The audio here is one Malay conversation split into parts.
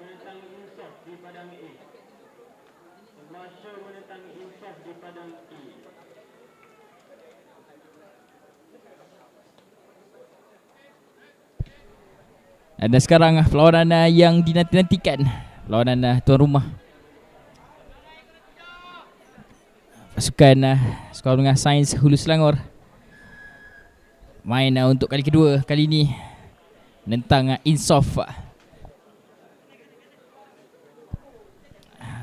menentang Insaf di padang E. Smasher menentang Insaf di padang E. Dan sekarang perlawanan yang dinanti-nantikan, perlawanan tuan rumah. Pasukan Sekolah Menengah Sains Hulu Selangor main untuk kali kedua kali ini menentang Insaf,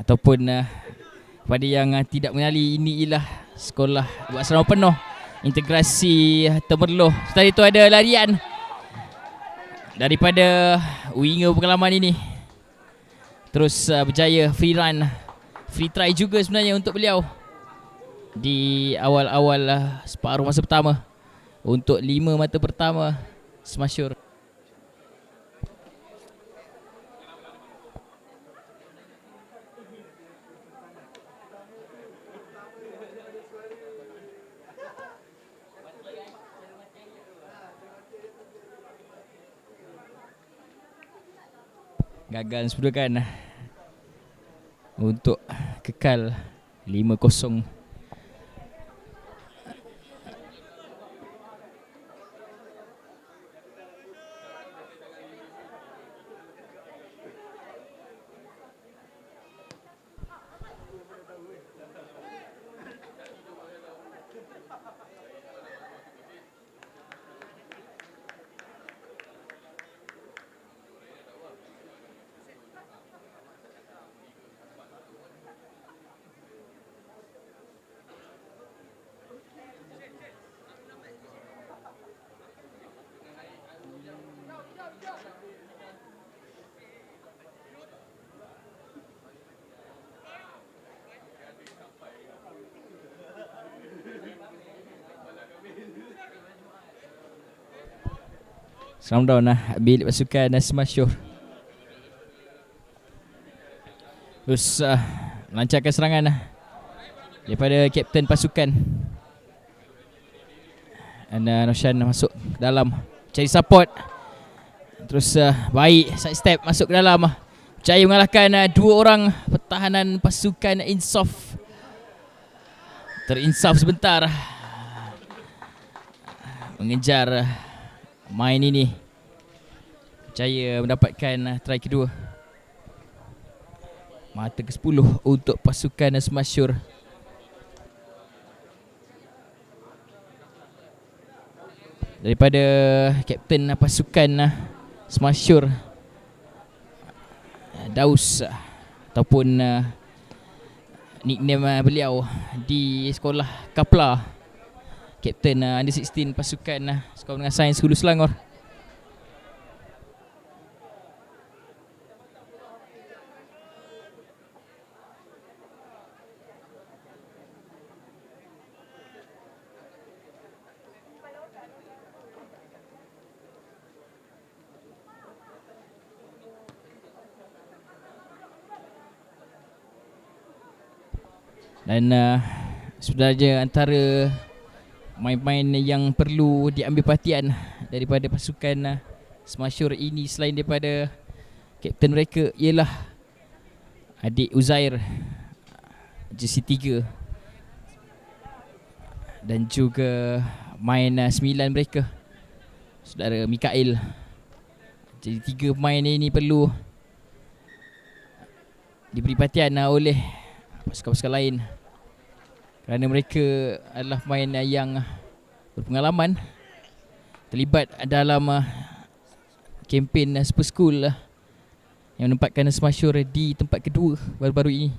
ataupun pada yang tidak mengenali, ini ialah sekolah buat asrama penuh integrasi Temerloh. Setelah itu ada larian daripada winger pengalaman ini, terus berjaya free run, free try juga sebenarnya untuk beliau di awal-awal separuh masa pertama untuk 5 mata pertama smasyur. Gagal sebudakan untuk kekal 5-0. Slam down bilik pasukan smasyur. Terus lancarkan serangan daripada kapten pasukan. Dan Roshan masuk ke dalam cari support. Terus baik side step masuk ke dalam, berjaya mengalahkan 2 orang pertahanan pasukan Insaf. Terinsaf sebentar mengejar main ini, berjaya mendapatkan try kedua. Mata ke-10 untuk pasukan smasyur. Daripada kapten pasukan smasyur, Daus, ataupun nickname beliau di sekolah Kapla, kapten under 16 pasukan Sekolah Menengah Sains Hulu Selangor. Dan sebenarnya antara main-main yang perlu diambil perhatian daripada pasukan smasyur ini, selain daripada kapten mereka, ialah adik Uzair jersey 3 dan juga main 9 mereka, saudara Mikael. Jadi 3 pemain ini perlu diberi perhatian oleh pasukan-pasukan lain, kerana mereka adalah pemain yang berpengalaman, terlibat dalam kempen Super School yang menempatkan smasyur di tempat kedua baru-baru ini.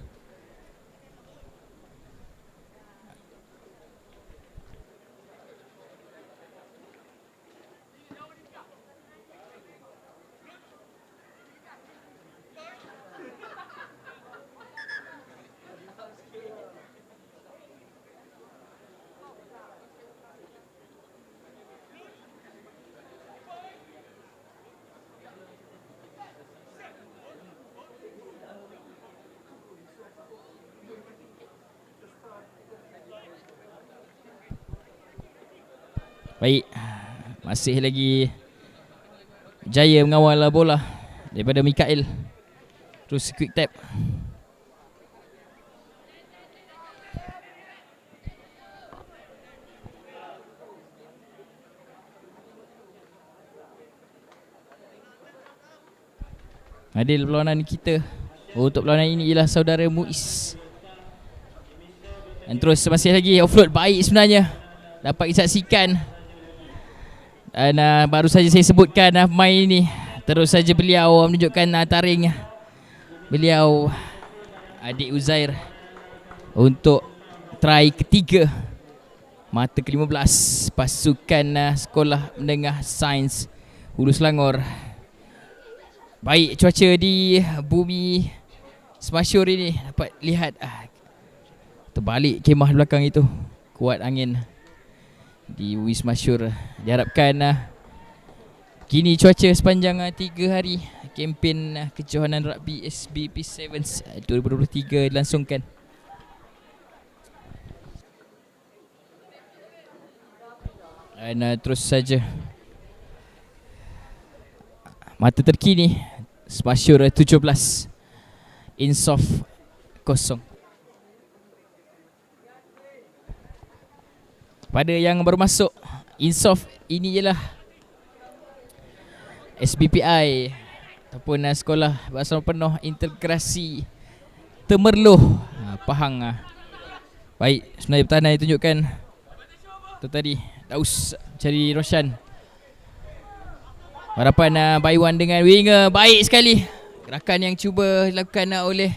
Baik, masih lagi jaya mengawal bola daripada Mikael. Terus quick tap. Adil perlawanan kita. Untuk perlawanan ini ialah saudara Muiz. Dan terus masih lagi offload baik sebenarnya. Dapat disaksikan. Dan baru saja saya sebutkan pemain ini. Terus saja beliau menunjukkan taring beliau, adik Uzair, untuk try ketiga mata ke-15 pasukan Sekolah Menengah Sains Hulu Selangor. Baik cuaca di bumi Semasyur ini, dapat lihat terbalik kemah belakang itu. Kuat angin di bumi Semasyur. Diharapkan kini cuaca sepanjang 3 hari kempen kejohanan rugby SBP Sevens 2023 dilangsungkan. Dan terus saja mata terkini Semasyur 17, Insof 0. Pada yang baru masuk, Insof ini ialah SBPI ataupun Sekolah Bersama Penuh Integrasi Temerloh Pahang. Baik, sebenarnya pertahanan ditunjukkan itu tadi. Daus cari Roshan. Harapan Baiwan dengan winger baik sekali. Gerakan yang cuba dilakukan oleh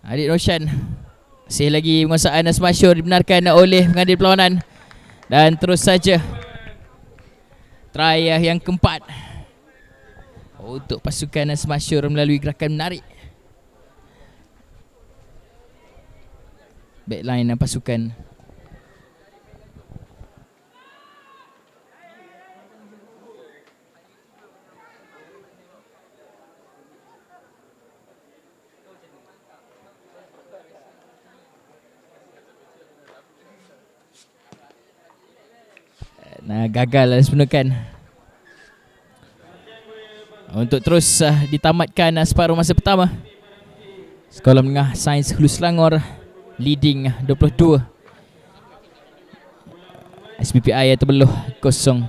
adik Roshan. Masih lagi penguasaan Semasyur dibenarkan oleh pengadil perlawanan. Dan terus saja try yang keempat untuk pasukan Semasyur melalui gerakan menarik. Backline pasukan. Gagal sebenarnya untuk terus ditamatkan separuh masa pertama. Sekolah Menengah Sains Hulu Selangor leading 22, SBPI Temerloh 0.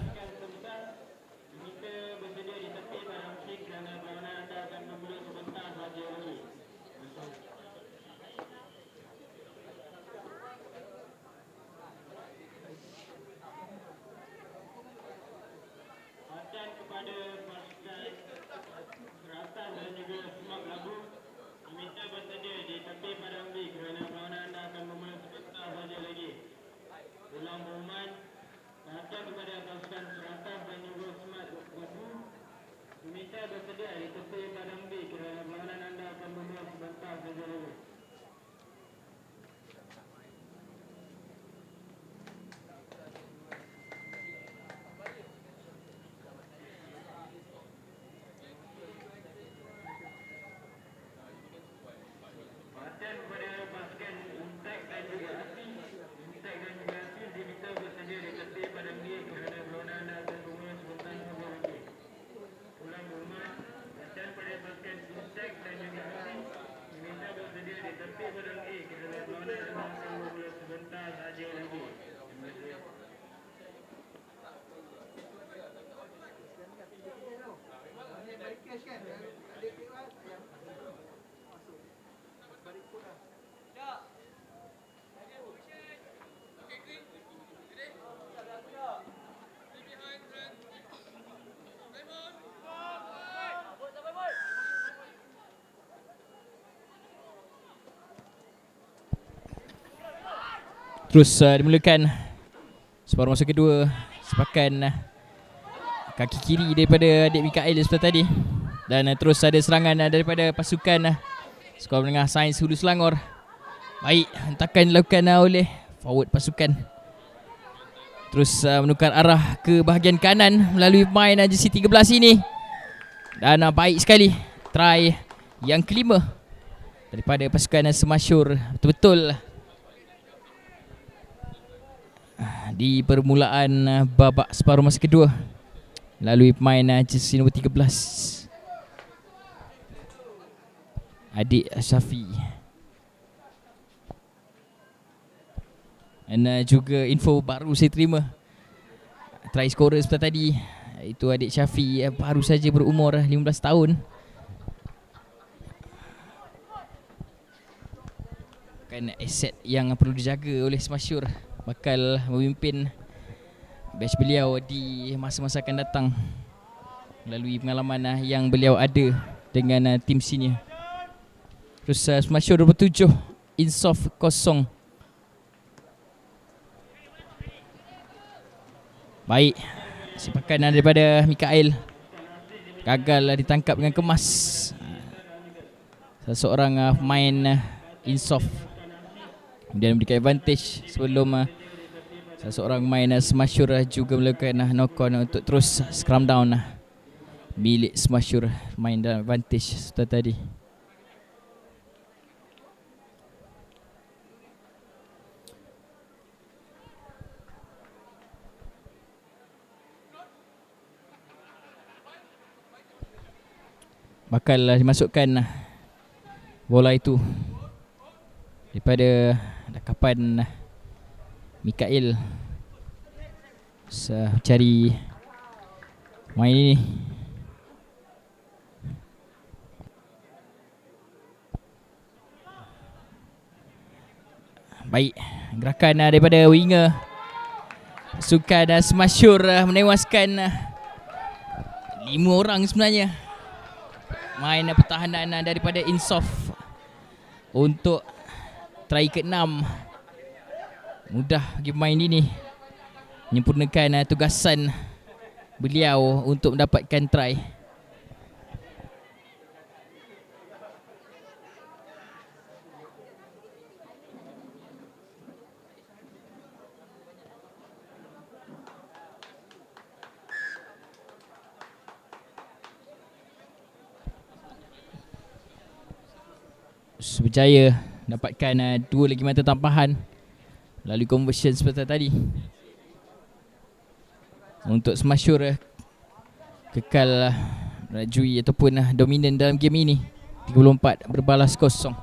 Terus dimulakan separuh masa kedua. Sepakan kaki kiri daripada adik Mikael seperti tadi. Dan terus ada serangan daripada pasukan Sekolah Menengah Sains Hulu Selangor. Baik, hentakan dilakukan oleh forward pasukan. Terus menukar arah ke bahagian kanan melalui pemain jersey 13 ini. Dan baik sekali try yang kelima daripada pasukan Semasyur. Betul-betul di permulaan babak separuh masa kedua melalui pemain jersey nombor 13. adik Syafi. Dan juga info baru saya terima, try scorer sebentar tadi, itu adik Syafi, baru saja berumur 15 tahun. Kan aset yang perlu dijaga oleh Smasyur, bakal memimpin batch beliau di masa-masa akan datang melalui pengalaman yang beliau ada dengan tim senior. Terus Smasyur 27, Insof 0. Baik, sepakan daripada Mikael, gagal ditangkap dengan kemas seseorang pemain Insof. Kemudian memberikan advantage sebelum seseorang main Smasyur juga melakukan knock-on untuk terus scrum down milik Smasyur, main dalam advantage setelah tadi. Bakal dimasukkan bola itu daripada dakapan Mikael. Cari main ini. Baik, gerakan daripada winger pasukan Smasyur menewaskan 5 orang sebenarnya. Main pertahanan daripada Insof untuk try ke-6. Mudah bagi pemain ini menyempurnakan tugasan beliau untuk mendapatkan try. Berjaya dapatkan 2 lagi mata tampahan melalui conversion seperti tadi. Untuk Smasyur kekal merajui ataupun dominan dalam game ini, 34 berbalas 0.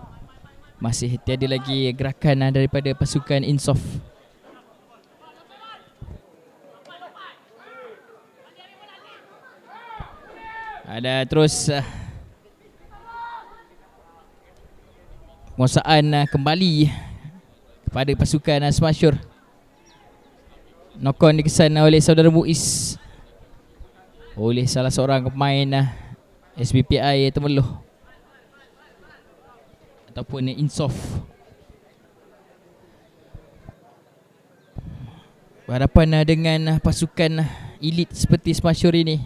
Masih tiada lagi gerakan daripada pasukan Insof. Ada terus penguasaan kembali kepada pasukan Smasyur. Knock-on dikesan oleh saudara Muiz oleh salah seorang pemain SBPI Temeloh ataupun Insof. Berhadapan dengan pasukan elit seperti Smasyur ini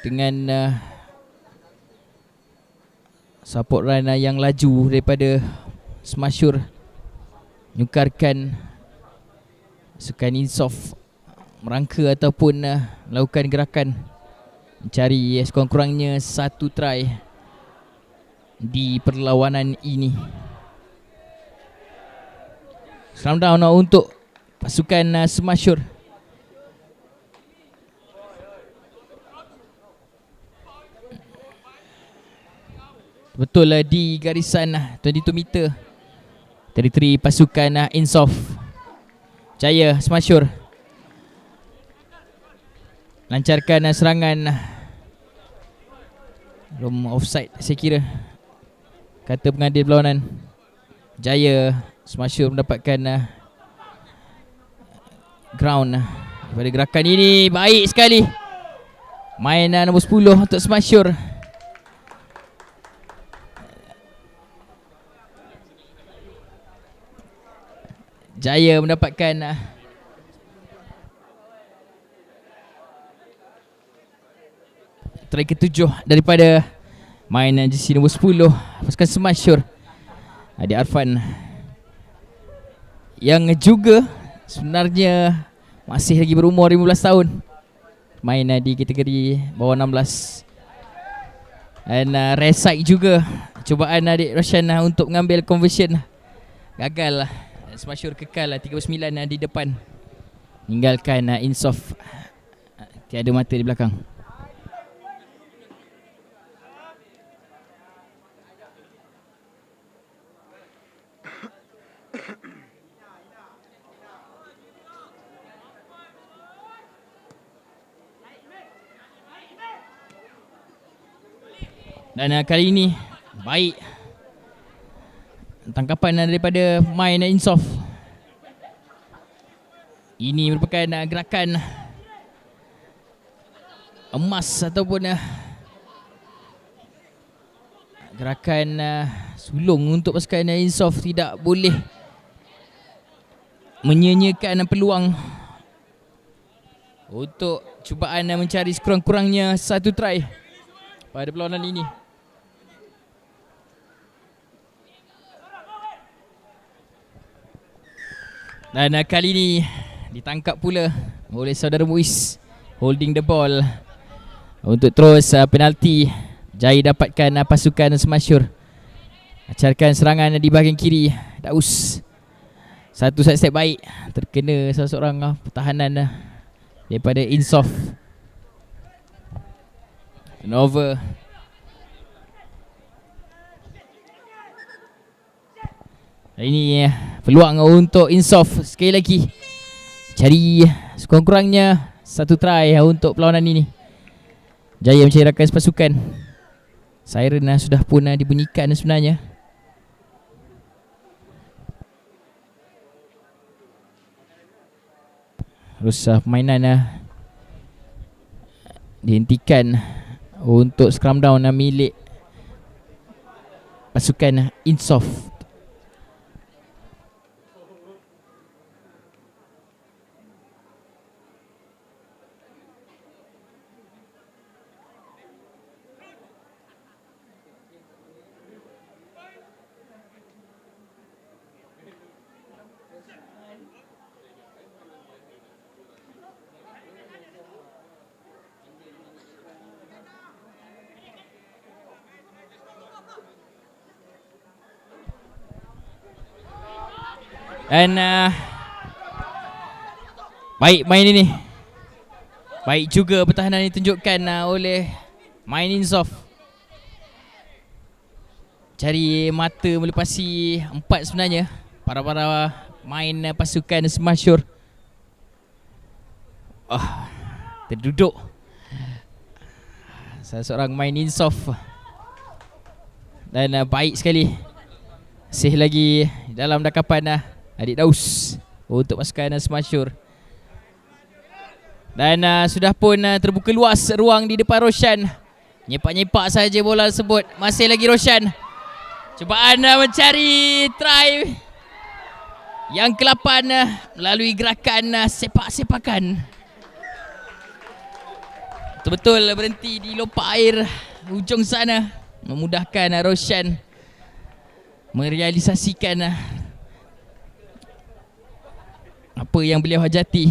dengan support run yang laju daripada Smasyur, nyukarkan pasukan Insof merangka ataupun melakukan gerakan mencari sekurang-kurangnya 1 try di perlawanan ini. Scrum down untuk pasukan Smasyur. Betul di garisan 22 meter teritori pasukan Insof. Jaya Smasyur lancarkan serangan. Belum offside saya kira, kata pengadil berlawanan. Jaya Smasyur mendapatkan ground daripada gerakan ini. Baik sekali main nombor 10 untuk Smasyur. Jaya mendapatkan try ke-7 daripada main jersey nombor 10 pasukan Smasyur, Adik Arfan, yang juga sebenarnya masih lagi berumur 15 tahun, main di kategori bawah 16. Dan reside juga cubaan adik Roshan untuk mengambil conversion, gagal. Smasyur kekal 39 di depan, meninggalkan Insof tiada mata di belakang. Dan kali ini baik tangkapan daripada main Insof. Ini merupakan gerakan emas ataupun gerakan sulung untuk pasukan Insof. Tidak boleh menyia-nyiakan peluang untuk cubaan mencari sekurang-kurangnya satu try pada perlawanan ini. Dan kali ini ditangkap pula oleh saudara Muiz, holding the ball untuk terus penalti. Jaya dapatkan pasukan Smasyur. Acarkan serangan di bahagian kiri. Daus, satu side step baik, terkena salah seorang pertahanan daripada Insof. Turnover. Ini peluang untuk Insof sekali lagi. Cari sekurang-kurangnya satu try untuk perlawanan ini. Jaya mencairkan pasukan. Siren sudah pun dibunyikan sebenarnya. Terus permainan dihentikan untuk scrum down milik pasukan Insof. Dan baik main ini. Baik juga pertahanan ditunjukkan oleh main Insof. Cari mata melepasi empat sebenarnya para main pasukan Smasyur. Terduduk salah seorang main Insof. Dan baik sekali masih lagi dalam dakapan Adik Daus untuk pasukan Smasyur. Dan sudah pun terbuka luas ruang di depan Roshan. Nyepak-nyepak saja bola tersebut. Masih lagi Roshan. Cubaan mencari try yang ke-8 melalui gerakan sepak-sepakan. Betul-betul berhenti di lopak air hujung sana, memudahkan Roshan merealisasikan apa yang beliau hajati.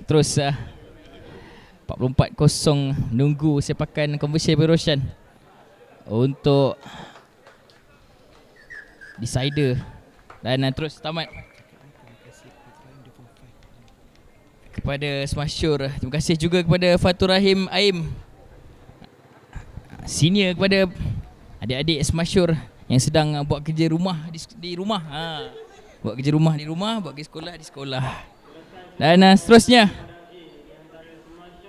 Terus 44-0 menunggu sepakan conversion dari Roshan untuk decider. Dan terus tamat kepada Smasyur. Terima kasih juga kepada Fatur Rahim Aim, senior, kepada adik-adik Smasyur yang sedang buat kerja rumah di rumah. Buat kerja rumah di rumah, buat kerja sekolah di sekolah. Dan seterusnya